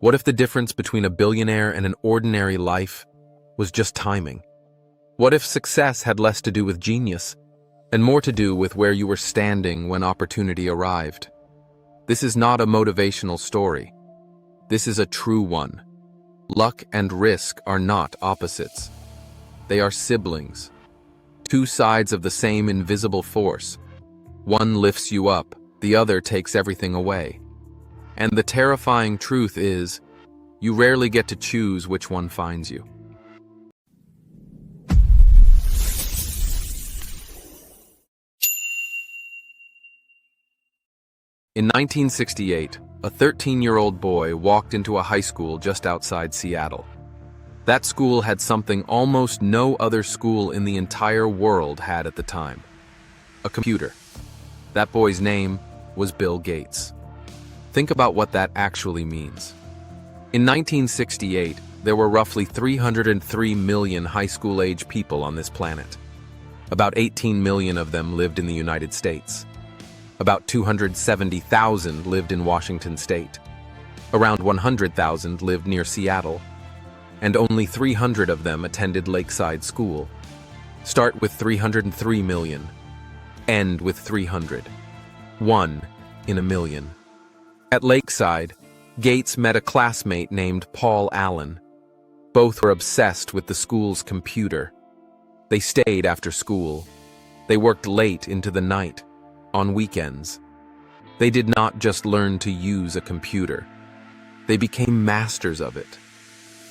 What if the difference between a billionaire and an ordinary life was just timing? What if success had less to do with genius and more to do with where you were standing when opportunity arrived? This is not a motivational story. This is a true one. Luck and risk are not opposites. They are siblings. Two sides of the same invisible force. One lifts you up, the other takes everything away. And the terrifying truth is, you rarely get to choose which one finds you. In 1968, a 13-year-old boy walked into a high school just outside Seattle. That school had something almost no other school in the entire world had at the time: a computer. That boy's name was Bill Gates. Think about what that actually means. In 1968, there were roughly 303 million high school-age people on this planet. About 18 million of them lived in the United States. About 270,000 lived in Washington State. Around 100,000 lived near Seattle. And only 300 of them attended Lakeside School. Start with 303 million. End with 300. 1 in a million. At Lakeside, Gates met a classmate named Paul Allen. Both were obsessed with the school's computer. They stayed after school. They worked late into the night, on weekends. They did not just learn to use a computer. They became masters of it.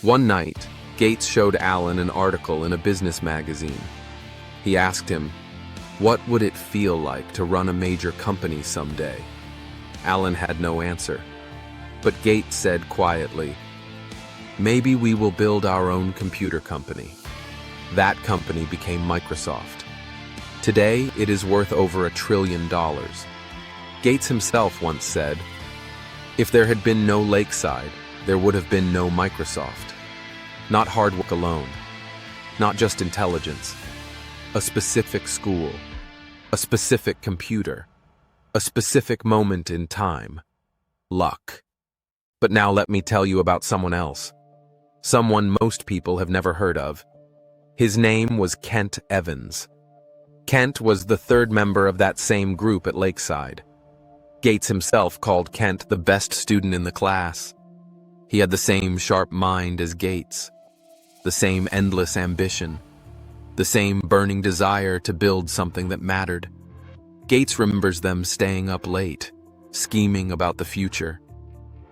One night, Gates showed Allen an article in a business magazine. He asked him, what would it feel like to run a major company someday? Allen had no answer. But Gates said quietly, maybe we will build our own computer company. That company became Microsoft. Today, it is worth over $1 trillion. Gates himself once said, if there had been no Lakeside, there would have been no Microsoft. Not hard work alone, not just intelligence, a specific school, a specific computer, a specific moment in time, luck. But now let me tell you about someone else, someone most people have never heard of. His name was Kent Evans. Kent was the third member of that same group at Lakeside. Gates himself called Kent the best student in the class. He had the same sharp mind as Gates, the same endless ambition, the same burning desire to build something that mattered. Gates remembers them staying up late, scheming about the future.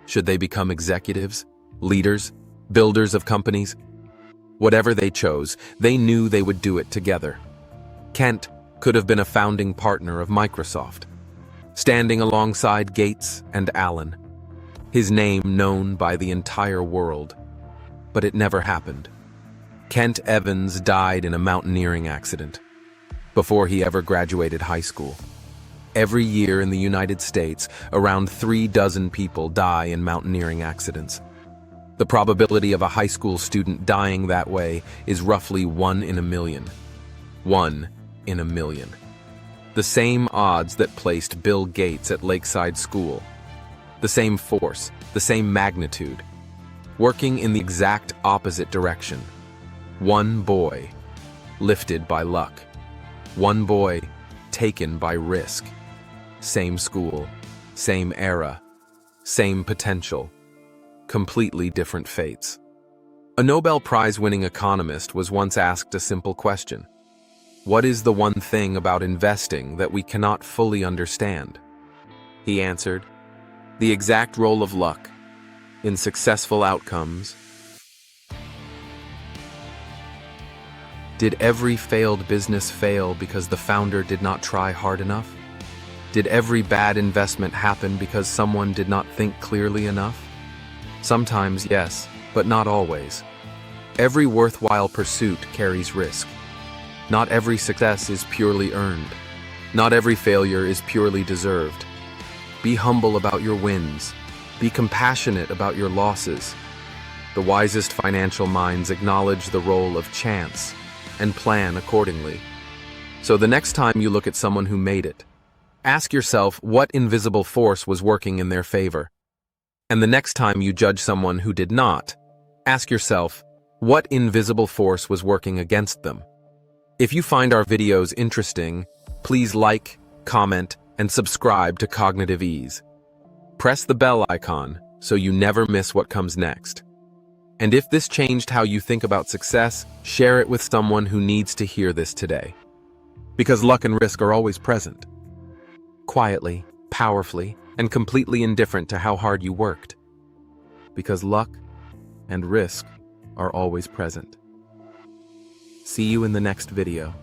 Should they become executives, leaders, builders of companies? Whatever they chose, they knew they would do it together. Kent could have been a founding partner of Microsoft, standing alongside Gates and Allen, his name known by the entire world. But it never happened. Kent Evans died in a mountaineering accident before he ever graduated high school. Every year in the United States, around 36 people die in mountaineering accidents. The probability of a high school student dying that way is roughly 1 in a million. 1 in a million. The same odds that placed Bill Gates at Lakeside School. The same force, the same magnitude, working in the exact opposite direction. One boy, lifted by luck. One boy, taken by risk. Same school, same era, same potential. Completely different fates. A Nobel Prize-winning economist was once asked a simple question. What is the one thing about investing that we cannot fully understand? He answered, the exact role of luck in successful outcomes. Did every failed business fail because the founder did not try hard enough? Did every bad investment happen because someone did not think clearly enough? Sometimes, yes, but not always. Every worthwhile pursuit carries risk. Not every success is purely earned. Not every failure is purely deserved. Be humble about your wins. Be compassionate about your losses. The wisest financial minds acknowledge the role of chance and plan accordingly. So the next time you look at someone who made it, ask yourself what invisible force was working in their favor. And the next time you judge someone who did not, ask yourself, what invisible force was working against them? If you find our videos interesting, please like, comment, and subscribe to Cognitive Ease. Press the bell icon so you never miss what comes next. And if this changed how you think about success, share it with someone who needs to hear this today. Because luck and risk are always present. Quietly, powerfully, and completely indifferent to how hard you worked. Because luck and risk are always present. See you in the next video.